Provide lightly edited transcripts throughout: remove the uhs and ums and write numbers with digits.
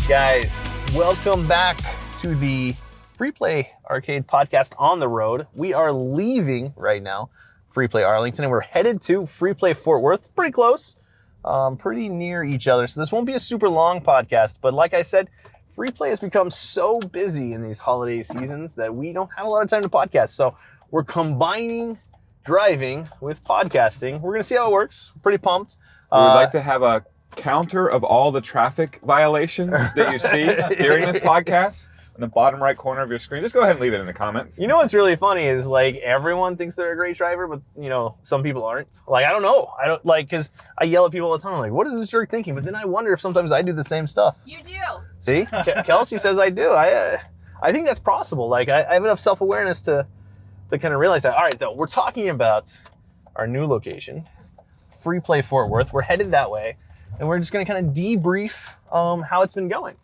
Guys, welcome back to the Free Play Arcade podcast on the road. We are leaving right now Free Play Arlington, and we're headed to Free Play Fort Worth. Pretty close, pretty near each other. So this won't be a super long podcast, but like I said, Free Play has become so busy in these holiday seasons that we don't have a lot of time to podcast. So we're combining driving with podcasting. We're going to see how it works. Pretty pumped. We would like to have a counter of all the traffic violations that you see during this podcast in the bottom right corner of your screen. Just go ahead and leave it in the comments. You know what's really funny is like everyone thinks they're a great driver, but you know, some people aren't. Like, I don't know. I don't like, cause I yell at people all the time. I'm like, what is this jerk thinking? But then I wonder if sometimes I do the same stuff. You do. See, Kelsey says I do. I think that's possible. Like I have enough self-awareness to kind of realize that. All right, though, we're talking about our new location, Free Play Fort Worth. We're headed that way. And we're just going to kind of debrief how it's been going.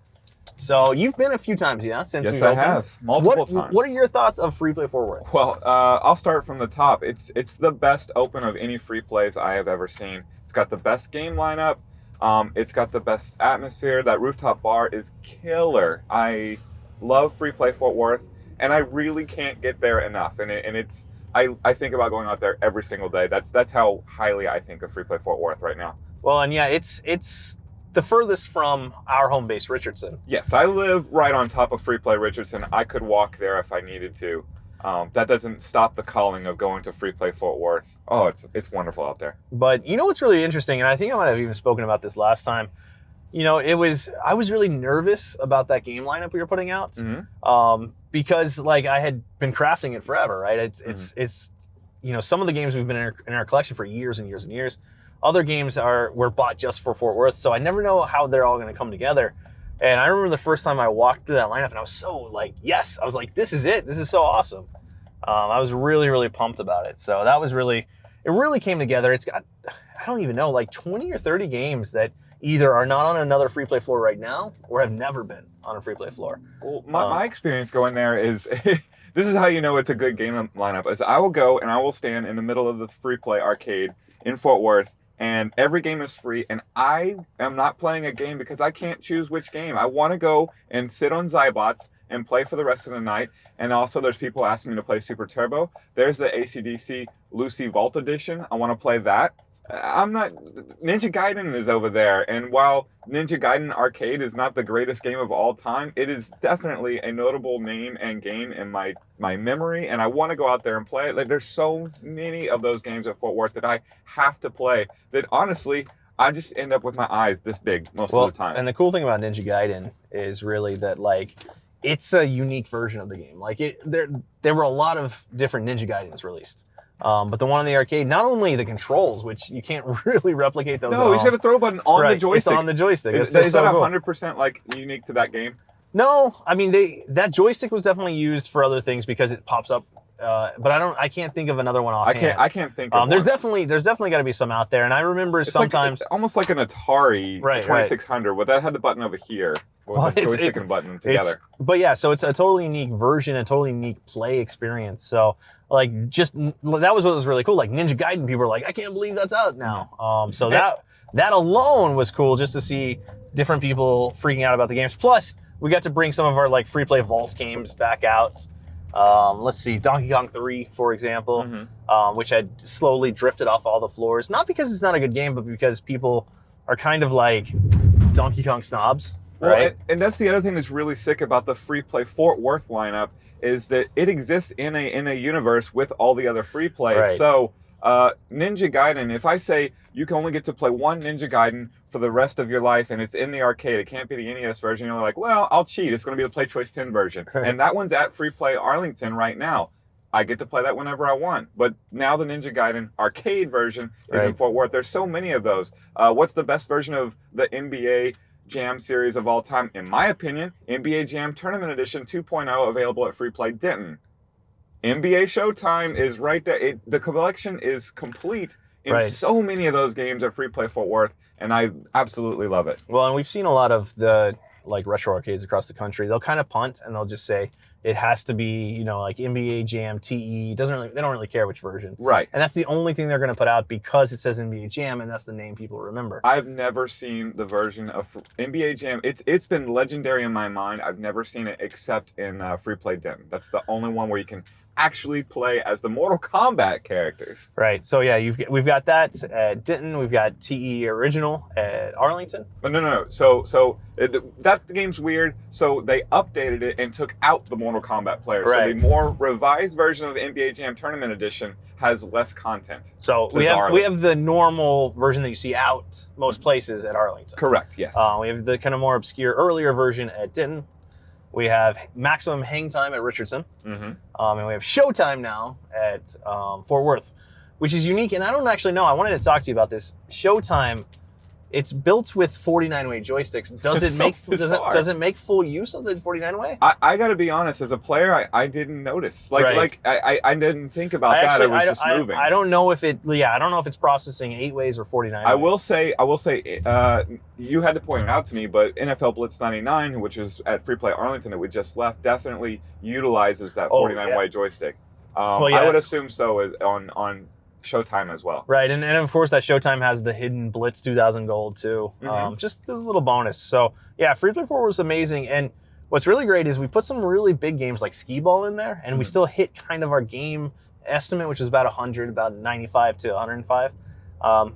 So you've been a few times, yeah? Since yes, we've I have. Multiple times. What are your thoughts of Free Play Fort Worth? Well, I'll start from the top. It's the best open of any free plays I have ever seen. It's got the best game lineup. It's got the best atmosphere. That rooftop bar is killer. I love Free Play Fort Worth, and I really can't get there enough. And it's I think about going out there every single day. That's how highly I think of Free Play Fort Worth right now. Well, and yeah, it's the furthest from our home base, Richardson. Yes, I live right on top of Free Play Richardson. I could walk there if I needed to. That doesn't stop the calling of going to Free Play Fort Worth. Oh, it's wonderful out there. But you know what's really interesting, and I think I might have even spoken about this last time. You know, I was really nervous about that game lineup we were putting out, because like I had been crafting it forever, right? It's you know, some of the games we've been in our collection for years and years and years. Other games were bought just for Fort Worth, so I never know how they're all going to come together. And I remember the first time I walked through that lineup, and I was so like, yes, I was like, this is it. This is so awesome. I was really, really pumped about it. So that was it really came together. It's got, I don't even know, like 20 or 30 games that either are not on another free play floor right now or have never been on a free play floor. Well, my experience going there is, this is how you know it's a good game lineup, is I will go and I will stand in the middle of the free play arcade in Fort Worth, and every game is free, and I am not playing a game because I can't choose which game. I want to go and sit on Zybots and play for the rest of the night. And also there's people asking me to play Super Turbo. There's the AC/DC Lucy Vault Edition. I want to play that. Ninja Gaiden is over there, and while Ninja Gaiden Arcade is not the greatest game of all time, it is definitely a notable name and game in my memory, and I want to go out there and play it. Like, there's so many of those games at Fort Worth that I have to play that honestly, I just end up with my eyes this big most of the time. And the cool thing about Ninja Gaiden is really that like it's a unique version of the game. Like there were a lot of different Ninja Gaidens released. But the one on the arcade, not only the controls, which you can't really replicate those. No, he's got a throw button on the joystick. It's on the joystick. Is that 100% like unique to that game? No, I mean that joystick was definitely used for other things because it pops up. But I can't think of another one offhand. I can't think of there's one. definitely got to be some out there, and I remember it's sometimes like, it's almost like an Atari 2600, where that had the button over here. With the joystick and button together. But yeah, so it's a totally unique version, a totally unique play experience. So like, just that was what was really cool. Like Ninja Gaiden, people were like, I can't believe that's out now. So that alone was cool, just to see different people freaking out about the games. Plus, we got to bring some of our like free play vault games back out. Let's see, Donkey Kong 3, for example, which had slowly drifted off all the floors. Not because it's not a good game, but because people are kind of like Donkey Kong snobs. Well, right? and that's the other thing that's really sick about the free play Fort Worth lineup, is that it exists in a universe with all the other free plays. Right. So Ninja Gaiden, if I say you can only get to play one Ninja Gaiden for the rest of your life and it's in the arcade, it can't be the NES version, you're like, well, I'll cheat. It's going to be the Play Choice 10 version. Right. And that one's at Free Play Arlington right now. I get to play that whenever I want. But now the Ninja Gaiden arcade version is in Fort Worth. There's so many of those. What's the best version of the NBA Jam series of all time? In my opinion, NBA Jam Tournament Edition 2.0, available at Free Play Denton. NBA Showtime is right there. The collection is complete in so many of those games at Free Play Fort Worth, and I absolutely love it. Well, and we've seen a lot of the like retro arcades across the country, they'll kind of punt and they'll just say it has to be, like NBA Jam TE. They don't really care which version. Right. And that's the only thing they're going to put out because it says NBA Jam and that's the name people remember. I've never seen the version of NBA Jam. It's been legendary in my mind. I've never seen it except in Free Play Denton. That's the only one where you can actually play as the Mortal Kombat characters. Right. So yeah, we've got that at Denton. We've got TE Original at Arlington. But no. So that game's weird. So they updated it and took out the Mortal Kombat players. Right. So the more revised version of the NBA Jam Tournament Edition has less content. So we have the normal version that you see out most places at Arlington. Correct. Yes. We have the kind of more obscure earlier version at Denton. We have maximum hang time at Richardson. Mm-hmm. And we have showtime now at Fort Worth, which is unique. And I don't actually know. I wanted to talk to you about this. Showtime, it's built with 49-way joysticks. Does it make full use of the 49-way? I got to be honest. As a player, I didn't notice. I didn't think about that. It was just moving. I don't know if it's processing 8 ways or 49 ways. I will say, you had to point it out to me, but NFL Blitz 99, which is at Free Play Arlington that we just left, definitely utilizes that 49-way joystick. I would assume so as on Showtime as well. Right, and of course that Showtime has the hidden Blitz 2000 gold too. Mm-hmm. Just as a little bonus. So yeah, Free Play 4 was amazing, and what's really great is we put some really big games like Skee Ball in there, and we still hit kind of our game estimate, which was about 100, about 95 to 105,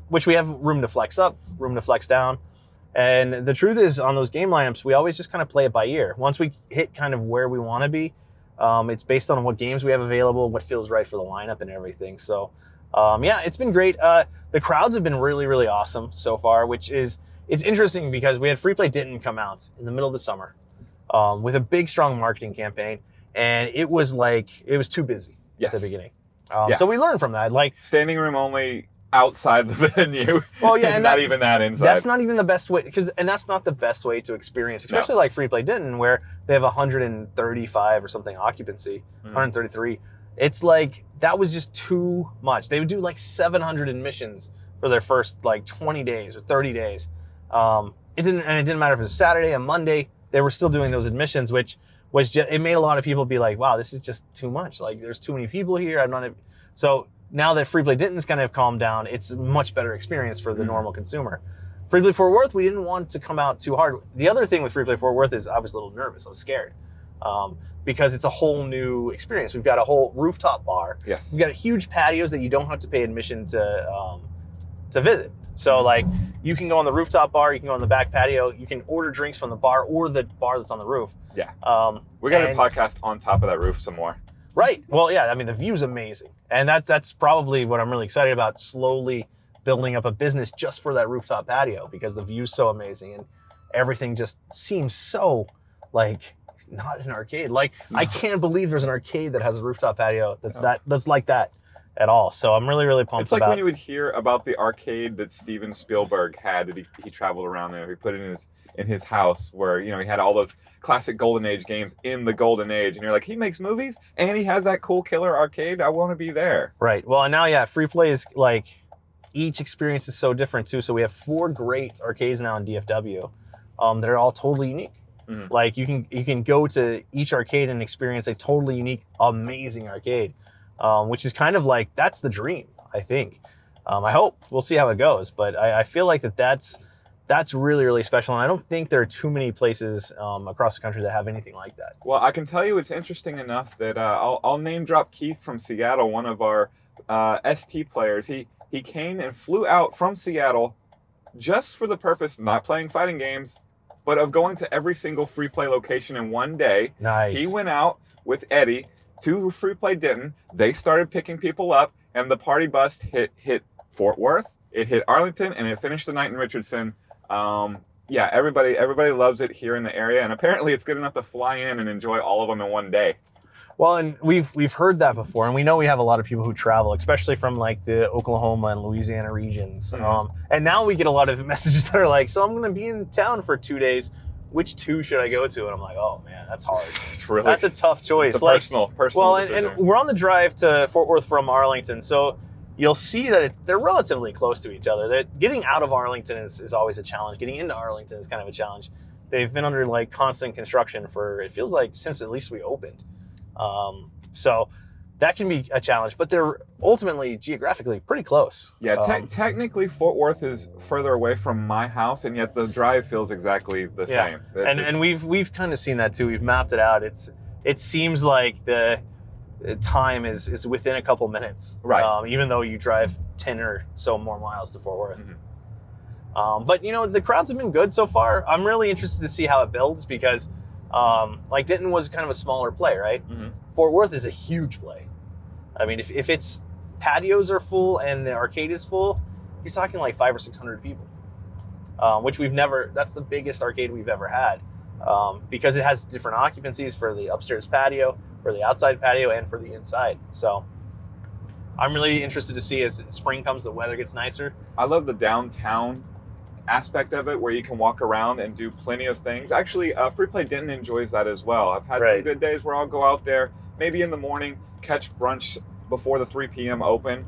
which we have room to flex up, room to flex down. And the truth is, on those game lineups, we always just kind of play it by ear. Once we hit kind of where we want to be, it's based on what games we have available, what feels right for the lineup and everything. So it's been great. The crowds have been really, really awesome so far, it's interesting because we had Free Play Denton come out in the middle of the summer with a big, strong marketing campaign, and it was too busy at the beginning. So we learned from that. Standing room only outside the venue. Well, yeah, and not even that inside. That's not even the best way, and that's not the best way to experience, especially like Free Play Denton, where they have 135 or something occupancy, 133. It's like, that was just too much. They would do like 700 admissions for their first 20 days or 30 days. It didn't matter if it was Saturday, a Monday, they were still doing those admissions, which was just, it made a lot of people be like, wow, this is just too much. There's too many people here. So now that Free Play Denton's kind of calmed down, it's a much better experience for the normal consumer. Free Play Fort Worth, we didn't want to come out too hard. The other thing with Free Play Fort Worth is I was a little nervous. I was scared. Because it's a whole new experience. We've got a whole rooftop bar. Yes. We've got huge patios that you don't have to pay admission to visit. So you can go on the rooftop bar, you can go on the back patio, you can order drinks from the bar or the bar that's on the roof. Yeah. We got a podcast on top of that roof some more. Right. Well, yeah, I mean, the view's amazing. And that's probably what I'm really excited about, slowly building up a business just for that rooftop patio, because the view's so amazing and everything just seems so not an arcade. I can't believe there's an arcade that has a rooftop patio that's like that at all. So I'm really, really pumped. It's like when you would hear about the arcade that Steven Spielberg had, that he traveled around there. He put it in his house where, he had all those classic Golden Age games in the Golden Age. And you're like, he makes movies and he has that cool killer arcade. I want to be there. Right. Well, and now, Free Play is each experience is so different too. So we have 4 great arcades now in DFW that are all totally unique. Mm-hmm. You can go to each arcade and experience a totally unique, amazing arcade, which is kind of that's the dream, I think. I hope. We'll see how it goes, but I feel like that's really, really special, and I don't think there are too many places across the country that have anything like that. Well, I can tell you it's interesting enough that I'll name drop Keith from Seattle, one of our ST players. He came and flew out from Seattle just for the purpose, not playing fighting games, but of going to every single Free Play location in one day. Nice. He went out with Eddie to Free Play Denton. They started picking people up, and the party bus hit Fort Worth, it hit Arlington, and it finished the night in Richardson. Everybody loves it here in the area, and apparently it's good enough to fly in and enjoy all of them in one day. Well, and we've heard that before, and we know we have a lot of people who travel, especially from the Oklahoma and Louisiana regions. Mm-hmm. And now we get a lot of messages that are like, so I'm going to be in town for 2 days. Which 2 should I go to? And I'm like, oh man, that's hard. That's a tough choice. It's a personal decision. And we're on the drive to Fort Worth from Arlington, so you'll see that they're relatively close to each other. Getting out of Arlington is always a challenge. Getting into Arlington is kind of a challenge. they've been under like constant construction for, it feels like, since at least we opened. So that can be a challenge, but they're ultimately geographically pretty close. Yeah, technically Fort Worth is further away from my house, and yet the drive feels exactly the same. And we've kind of seen that too. We've mapped it out. It seems like the time is within a couple minutes, right? Even though you drive 10 or so more miles to Fort Worth. But the crowds have been good so far. I'm really interested to see how it builds because like Denton was kind of a smaller play, right? Fort Worth is a huge play. I mean, if its patios are full and the arcade is full, you're talking like 500 or 600 people, which that's the biggest arcade we've ever had, because it has different occupancies for the upstairs patio, for the outside patio, and for the inside. So I'm really interested to see as spring comes, the weather gets nicer. I love the downtown aspect of it where you can walk around and do plenty of things. Actually, Free Play Denton enjoys that as well. I've had some good days where I'll go out there, maybe in the morning, catch brunch before the 3 p.m. open,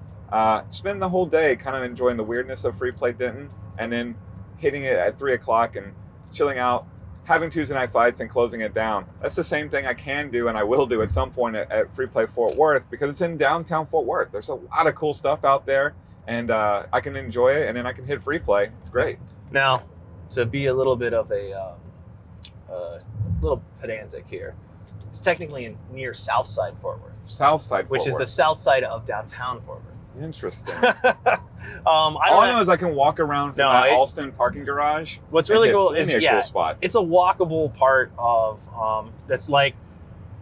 spend the whole day kind of enjoying the weirdness of Free Play Denton, and then hitting it at 3 o'clock and chilling out, having Tuesday night fights and closing it down. That's the same thing I can do and I will do at some point at Free Play Fort Worth, because it's in downtown Fort Worth. There's a lot of cool stuff out there, and I can enjoy it, and then I can hit Free Play. It's great. Now, to be a little bit of a little pedantic here, it's technically near Southside Fort Worth. Southside Fort Worth. Which is the south side of downtown Fort Worth. Interesting. All I know is I can walk around from that Alston parking garage. What's really cool is cool spots. It's a walkable part of that's like,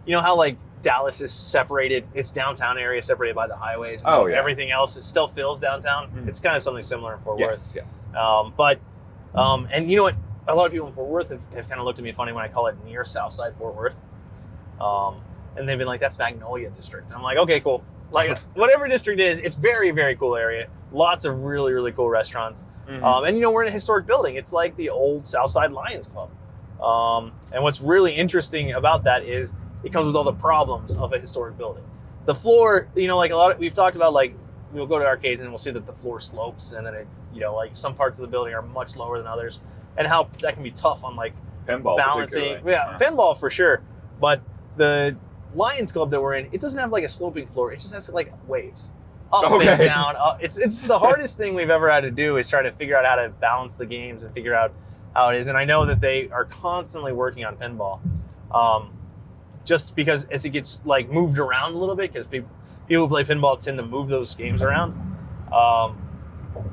how like Dallas is separated, its downtown area is separated by the highways. And everything else, it still fills downtown. It's kind of something similar in Fort Worth. Yes. And you know what? A lot of people in Fort Worth have kind of looked at me funny when I call it near Southside Fort Worth. And they've been like, that's Magnolia District. I'm like, okay, cool. Like, whatever district it is, it's very, very cool area. Lots of really, really cool restaurants. And, we're in a historic building. It's like the old Southside Lions Club. And what's really interesting about that is it comes with all the problems of a historic building. The floor, like we've talked about, like, we'll go to arcades and we'll see that the floor slopes, and then it, like some parts of the building are much lower than others, and how that can be tough on like pinball balancing. Yeah, pinball for sure. But the Lions Club that we're in, it doesn't have like a sloping floor. It just has like waves up and down. It's the hardest thing we've ever had to do is try to figure out how to balance the games and figure out how it is. And I know that they are constantly working on pinball, just because as it gets like moved around a little bit, because people who play pinball tend to move those games around.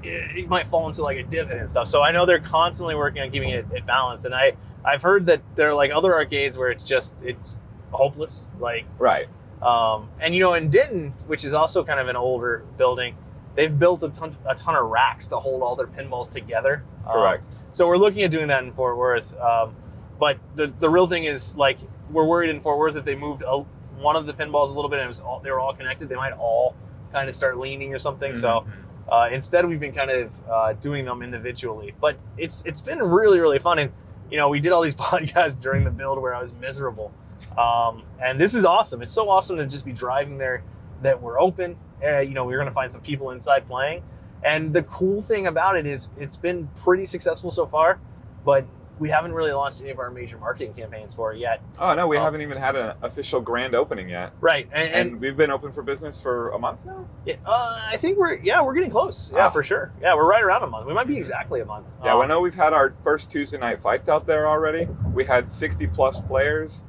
It might fall into like a divot and stuff. So I know they're constantly working on keeping it balanced. And I've heard that there are like other arcades where it's hopeless. Like, right. And in Denton, which is also kind of an older building, they've built a ton of racks to hold all their pinballs together. Correct. So we're looking at doing that in Fort Worth. But the real thing is, like, we're worried in Fort Worth if they moved one of the pinballs a little bit and they were all connected, they might all kind of start leaning or something. So instead, we've been kind of doing them individually. But it's been really, really fun. And, we did all these podcasts during the build where I was miserable. And this is awesome. It's so awesome to just be driving there, that we're open. We're going to find some people inside playing. And the cool thing about it is it's been pretty successful so far, but we haven't really launched any of our major marketing campaigns for it yet. Oh, no, we haven't even had an official grand opening yet. Right. And we've been open for business for a month now? Yeah, I think we're getting close. Yeah, for sure. Yeah, we're right around a month. We might be exactly a month. Yeah, I know we've had our first Tuesday night fights out there already. We had 60 plus players,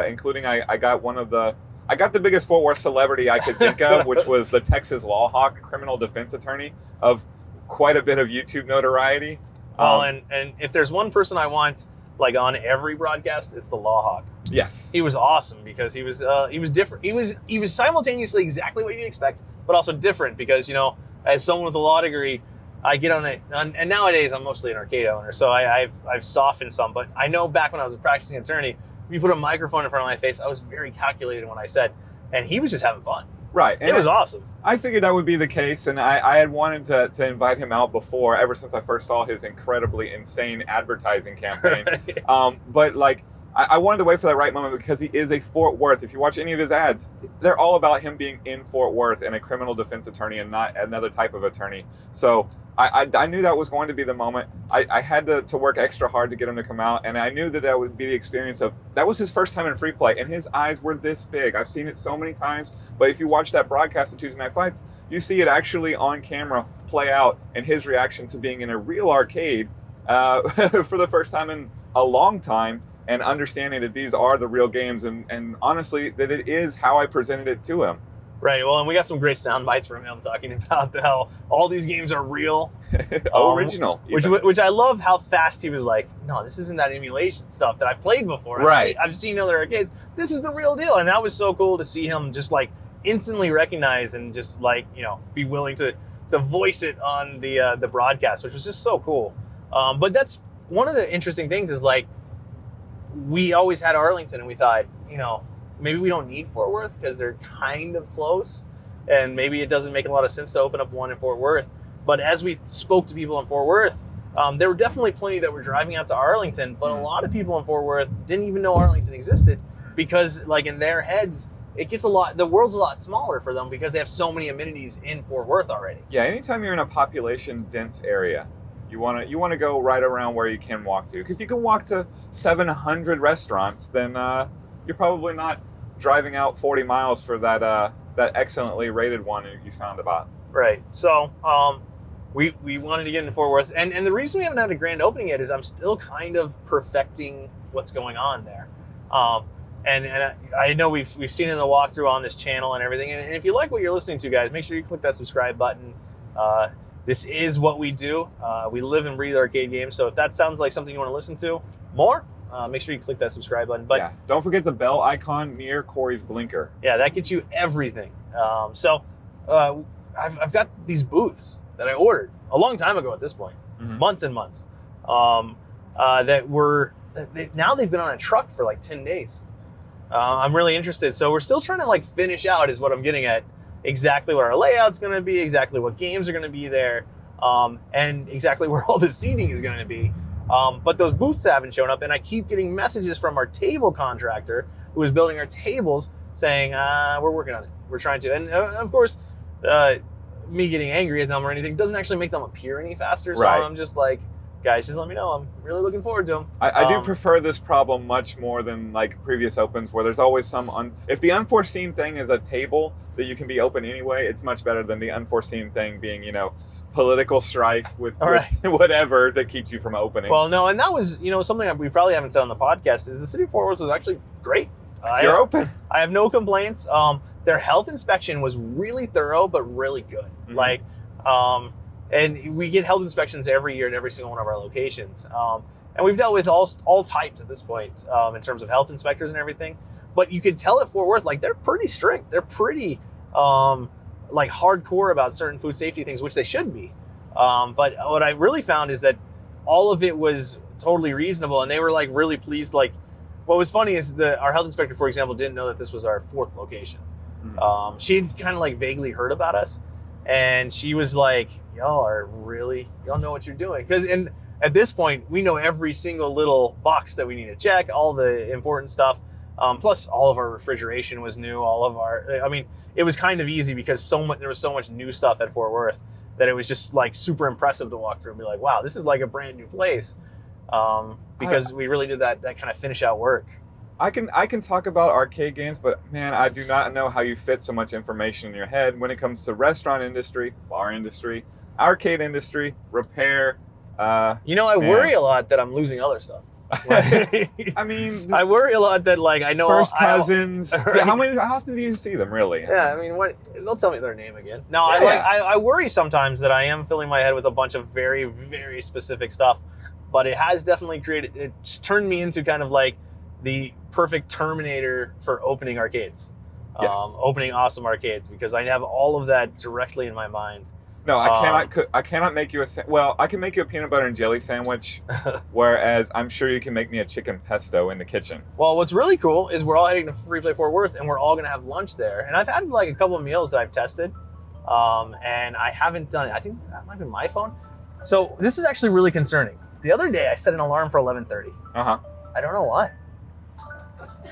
including I got the biggest Fort Worth celebrity I could think of, which was the Texas Law Hawk, criminal defense attorney of quite a bit of YouTube notoriety. Well, and if there's one person I want, like, on every broadcast, it's the Law Hawk. Yes, he was awesome because he was different. He was simultaneously exactly what you'd expect, but also different because as someone with a law degree, I get on it, and nowadays I'm mostly an arcade owner, so I've softened some. But I know back when I was a practicing attorney, if you put a microphone in front of my face, I was very calculated in what I said, and he was just having fun. Right. And it was awesome. I figured that would be the case, and I had wanted to invite him out before, ever since I first saw his incredibly insane advertising campaign. But, like, I wanted to wait for that right moment because he is a Fort Worth. If you watch any of his ads, they're all about him being in Fort Worth and a criminal defense attorney and not another type of attorney. So I knew that was going to be the moment. I had to work extra hard to get him to come out, and I knew that would be the experience of, that was his first time in free play, and his eyes were this big. I've seen it so many times, but if you watch that broadcast of Tuesday Night Fights, you see it actually on camera play out, and his reaction to being in a real arcade for the first time in a long time, and understanding that these are the real games, and honestly, that it is how I presented it to him. Right. Well, and we got some great sound bites from him talking about how all these games are real. Original. Which I love how fast he was like, no, this isn't that emulation stuff that I've played before. Right. I've seen other arcades. This is the real deal. And that was so cool to see him just like instantly recognize and just like, be willing to voice it on the broadcast, which was just so cool. But that's one of the interesting things is like, we always had Arlington and we thought, maybe we don't need Fort Worth because they're kind of close, and maybe it doesn't make a lot of sense to open up one in Fort Worth. But as we spoke to people in Fort Worth, there were definitely plenty that were driving out to Arlington, but a lot of people in Fort Worth didn't even know Arlington existed because, like, in their heads, the world's a lot smaller for them because they have so many amenities in Fort Worth already. Yeah, anytime you're in a population dense area, you want to go right around where you can walk to. Because if you can walk to 700 restaurants, then you're probably not driving out 40 miles for that excellently rated one you found about. Right. So we wanted to get into Fort Worth, and the reason we haven't had a grand opening yet is I'm still kind of perfecting what's going on there. And I know we've seen it in the walkthrough on this channel and everything. And if you like what you're listening to, guys, make sure you click that subscribe button. This is what we do. We live and breathe arcade games. So if that sounds like something you want to listen to more, make sure you click that subscribe button. But yeah, don't forget the bell icon near Corey's blinker. Yeah, that gets you everything. I've got these booths that I ordered a long time ago at this point, months and months, now they've been on a truck for like 10 days. I'm really interested. So we're still trying to like finish out is what I'm getting at, exactly what our layout's going to be, exactly what games are going to be there, and exactly where all the seating is going to be. But those booths haven't shown up, and I keep getting messages from our table contractor who is building our tables saying, we're working on it. We're trying to. And of course, me getting angry at them or anything doesn't actually make them appear any faster. So right. I'm just like, guys, just let me know. I'm really looking forward to them. I do prefer this problem much more than like previous opens where there's always if the unforeseen thing is a table that you can be open anyway, it's much better than the unforeseen thing being, political strife with whatever that keeps you from opening. Well, no, and that was, something that we probably haven't said on the podcast is the city of Fort Worth was actually great. You're open. I have no complaints. Their health inspection was really thorough, but really good. Mm-hmm. And we get health inspections every year at every single one of our locations. And we've dealt with all types at this point in terms of health inspectors and everything. But you could tell at Fort Worth, like, they're pretty strict. They're pretty like hardcore about certain food safety things, which they should be. But what I really found is that all of it was totally reasonable, and they were like really pleased. Like, what was funny is our health inspector, for example, didn't know that this was our 4th location. Mm-hmm. She had kind of like vaguely heard about us, and she was like, y'all know what you're doing. And at this point, we know every single little box that we need to check, all the important stuff. Plus all of our refrigeration was new. It was kind of easy because there was so much new stuff at Fort Worth that it was just like super impressive to walk through and be like, wow, this is like a brand new place. Because we really did that kind of finish out work. I can talk about arcade games, but man, I do not know how you fit so much information in your head when it comes to restaurant industry, bar industry, arcade industry, repair. I worry a lot that I'm losing other stuff. I mean, I worry a lot that like I know first cousins. Right? How often do you see them really? Yeah, I mean, they'll tell me their name again. No, yeah. I worry sometimes that I am filling my head with a bunch of very, very specific stuff, but it has definitely it's turned me into kind of like the perfect Terminator for opening arcades. Yes. Opening awesome arcades, because I have all of that directly in my mind. No, I cannot make you I can make you a peanut butter and jelly sandwich, whereas I'm sure you can make me a chicken pesto in the kitchen. Well, what's really cool is we're all heading to Free Play Fort Worth, and we're all going to have lunch there. And I've had like a couple of meals that I've tested, and I haven't done it. I think that might be my phone. So this is actually really concerning. The other day, I set an alarm for 11:30. Uh-huh. I don't know why.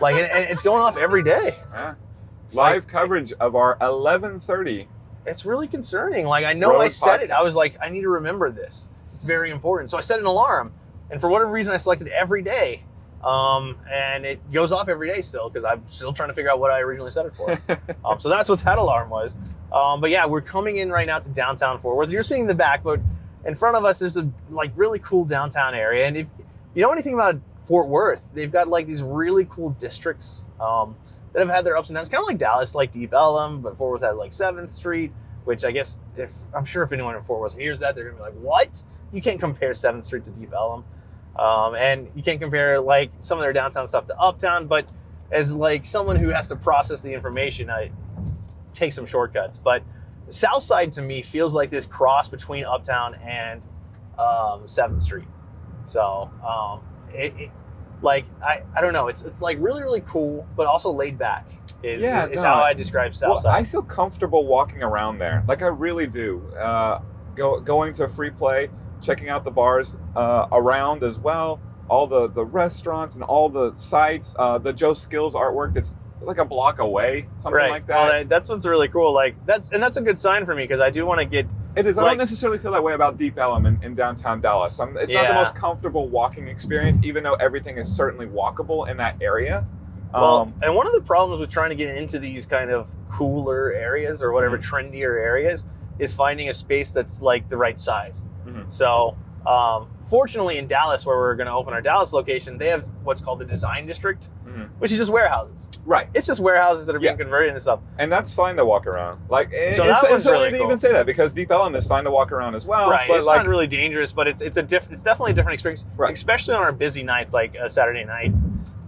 Like, and it's going off every day. Yeah. Live coverage of our 11:30. It's really concerning. Like, I know I said it. I was like, I need to remember this. It's very important. So I set an alarm, and for whatever reason, I selected every day. And it goes off every day still because I'm still trying to figure out what I originally set it for. So that's what that alarm was. But yeah, we're coming in right now to downtown Fort Worth. You're seeing the back, but in front of us, there's a like really cool downtown area. And if you know anything about Fort Worth, they've got like these really cool districts that have had their ups and downs, kind of like Dallas, like Deep Ellum, but Fort Worth has like 7th Street, which I guess I'm sure if anyone in Fort Worth hears that, they're gonna be like, what? You can't compare 7th Street to Deep Ellum. And you can't compare like some of their downtown stuff to Uptown, but as like someone who has to process the information, I take some shortcuts. But South Side to me feels like this cross between Uptown and 7th Street. So like I don't know, it's like really, really cool, but also laid back is how I describe South Side. I feel comfortable walking around there. Like I really do. Going to free play, checking out the bars around as well, all the restaurants and all the sites, the Joe Skills artwork that's like a block away, something like that. Well, that's what's really cool. Like that's a good sign for me because I do want to get. It is. I don't necessarily feel that way about Deep Ellum in downtown Dallas. It's not the most comfortable walking experience, even though everything is certainly walkable in that area. Well, and one of the problems with trying to get into these kind of cooler areas or whatever trendier areas is finding a space that's like the right size. So fortunately in Dallas, where we're going to open our Dallas location, they have what's called the design district, which is just warehouses. Right. It's just warehouses that are being converted into stuff. And that's fine to walk around. Like, so it's really to cool. even say that because Deep Ellum is fine to walk around as well. Right. But it's not really dangerous, but it's definitely a different experience, especially on our busy nights like a Saturday night.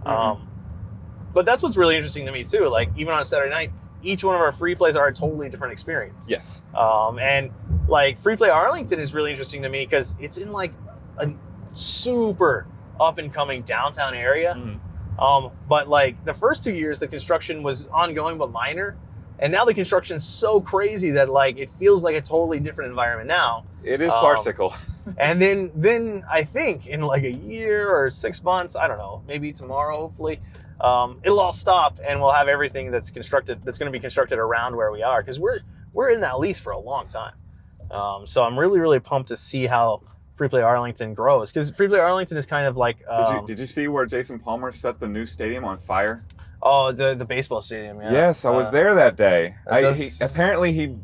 But that's what's really interesting to me too. Like even on a Saturday night, each one of our free plays are a totally different experience. Yes. And like Free Play Arlington is really interesting to me because it's in like a super up and coming downtown area. But like the first 2 years, the construction was ongoing but minor. And now the construction's so crazy that like it feels like a totally different environment now. It is farcical. And then I think in like a year or 6 months, I don't know, maybe tomorrow, hopefully, it'll all stop and we'll have everything that's going to be constructed around where we are because we're in that lease for a long time. So I'm really, really pumped to see how Free Play Arlington grows because Free Play Arlington is kind of like. Did you see where Jason Palmer set the new stadium on fire? Oh, the baseball stadium. Yeah. Yes, I was there that day. Apparently he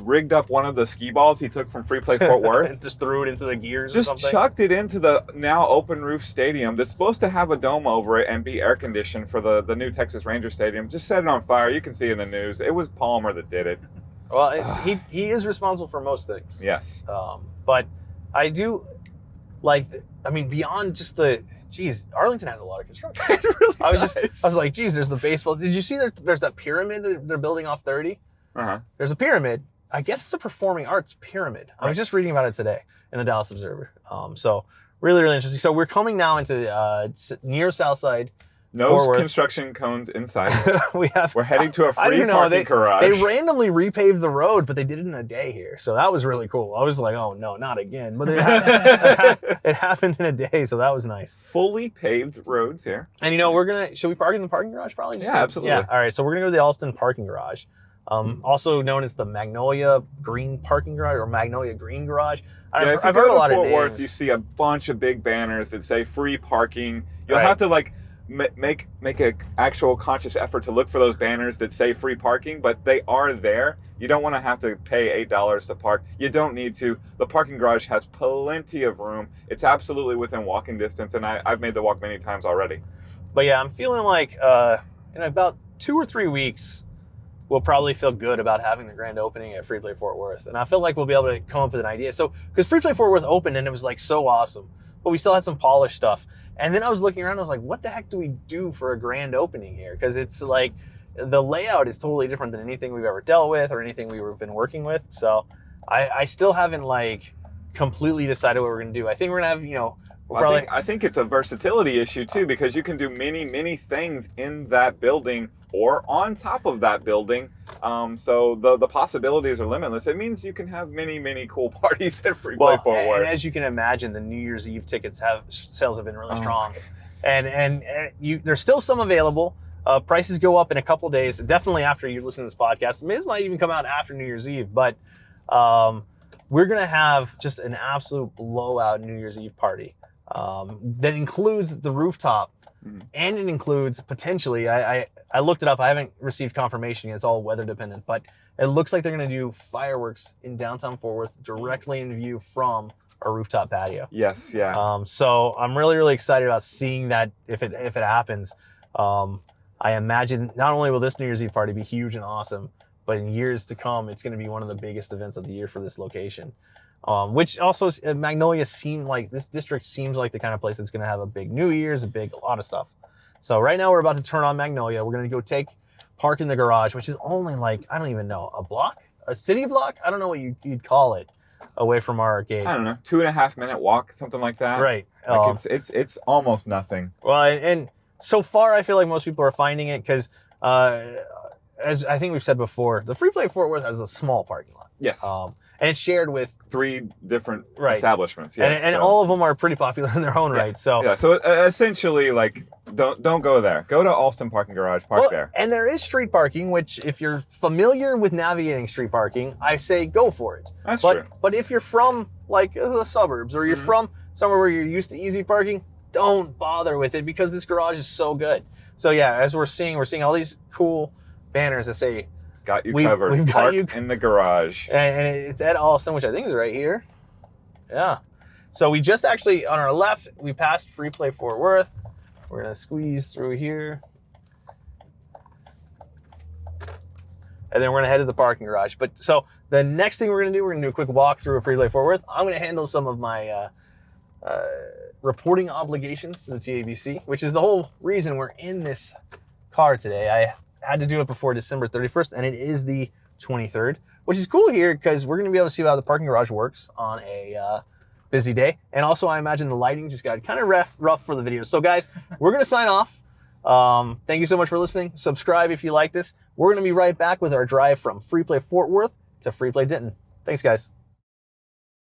rigged up one of the skee balls he took from Free Play Fort Worth. Just threw it into the gears Just or something? chucked it into the now open roof stadium that's supposed to have a dome over it and be air conditioned for the new Texas Ranger Stadium. Just set it on fire. You can see in the news. It was Palmer that did it. Well, he is responsible for most things. Yes. But I do like, beyond just Arlington has a lot of construction. It really I does. was like, geez, there's the baseball. Did you see there's that pyramid that they're building off 30? There's a pyramid. I guess it's a performing arts pyramid. I was just reading about it today in the Dallas Observer. So really, really interesting. So we're coming now into near Southside. No construction cones inside. We're heading to a free parking garage. They randomly repaved the road, but they did it in a day here. So that was really cool. I was like, oh no, not again. But it happened in a day, so that was nice. Fully paved roads here. And should we park in the parking garage probably? Absolutely. Yeah, all right. So we're going to go to the Alston parking garage. Also known as the Magnolia Green Parking Garage or Magnolia Green Garage. I've heard a lot of names. If you go to Fort Worth, you see a bunch of big banners that say free parking. You'll have to make an actual conscious effort to look for those banners that say free parking, but they are there. You don't want to have to pay $8 to park. You don't need to. The parking garage has plenty of room. It's absolutely within walking distance, and I've made the walk many times already. But yeah, I'm feeling like in about 2 or 3 weeks, we'll probably feel good about having the grand opening at Free Play Fort Worth. And I feel like we'll be able to come up with an idea. So, because Free Play Fort Worth opened and it was like so awesome, but we still had some polished stuff. And then I was looking around, I was like, what the heck do we do for a grand opening here? Because it's like, the layout is totally different than anything we've ever dealt with or anything we've been working with. So I still haven't completely decided what we're going to do. I think we're going to have, I think it's a versatility issue too, because you can do many, many things in that building or on top of that building. So the possibilities are limitless. It means you can have many, many cool parties at Free Play Fort Worth. And as you can imagine, the New Year's Eve tickets sales have been really strong. There's still some available. Prices go up in a couple days, definitely after you listen to this podcast. Miz might even come out after New Year's Eve, but we're going to have just an absolute blowout New Year's Eve party that includes the rooftop, and it includes potentially, I looked it up, I haven't received confirmation yet, it's all weather dependent, but it looks like they're going to do fireworks in downtown Fort Worth directly in view from our rooftop patio. Yes, yeah. So I'm really, really excited about seeing that if it happens. I imagine not only will this New Year's Eve party be huge and awesome, but in years to come, it's going to be one of the biggest events of the year for this location. Which also, Magnolia this district seems like the kind of place that's going to have a big New Year's, a lot of stuff. So right now we're about to turn on Magnolia. We're going to go park in the garage, which is only like, I don't even know, a city block? I don't know what you'd call it, away from our arcade. I don't know, 2.5 minute walk, something like that. Right. Like it's almost nothing. Well, and so far I feel like most people are finding it because, as I think we've said before, the Free Play Fort Worth has a small parking lot. Yes. And it's shared with 3 different establishments. Yes. And all of them are pretty popular in their own right. So essentially, like, don't go there. Go to Alston Parking Garage. Park there. And there is street parking, which if you're familiar with navigating street parking, I say go for it. That's true. But if you're from like the suburbs or you're from somewhere where you're used to easy parking, don't bother with it because this garage is so good. So yeah, as we're seeing all these cool banners that say, got you covered. We've Park in the garage. And it's at Alston, which I think is right here. Yeah. So we just actually, on our left, we passed Free Play Fort Worth. We're going to squeeze through here. And then we're going to head to the parking garage. But so the next thing we're going to do a quick walk through Free Play Fort Worth. I'm going to handle some of my reporting obligations to the TABC, which is the whole reason we're in this car today. I had to do it before December 31st, and it is the 23rd, which is cool here because we're going to be able to see how the parking garage works on a busy day. And also, I imagine the lighting just got kind of rough for the video. So, guys, we're going to sign off. Thank you so much for listening. Subscribe if you like this. We're going to be right back with our drive from Free Play Fort Worth to Free Play Denton. Thanks, guys.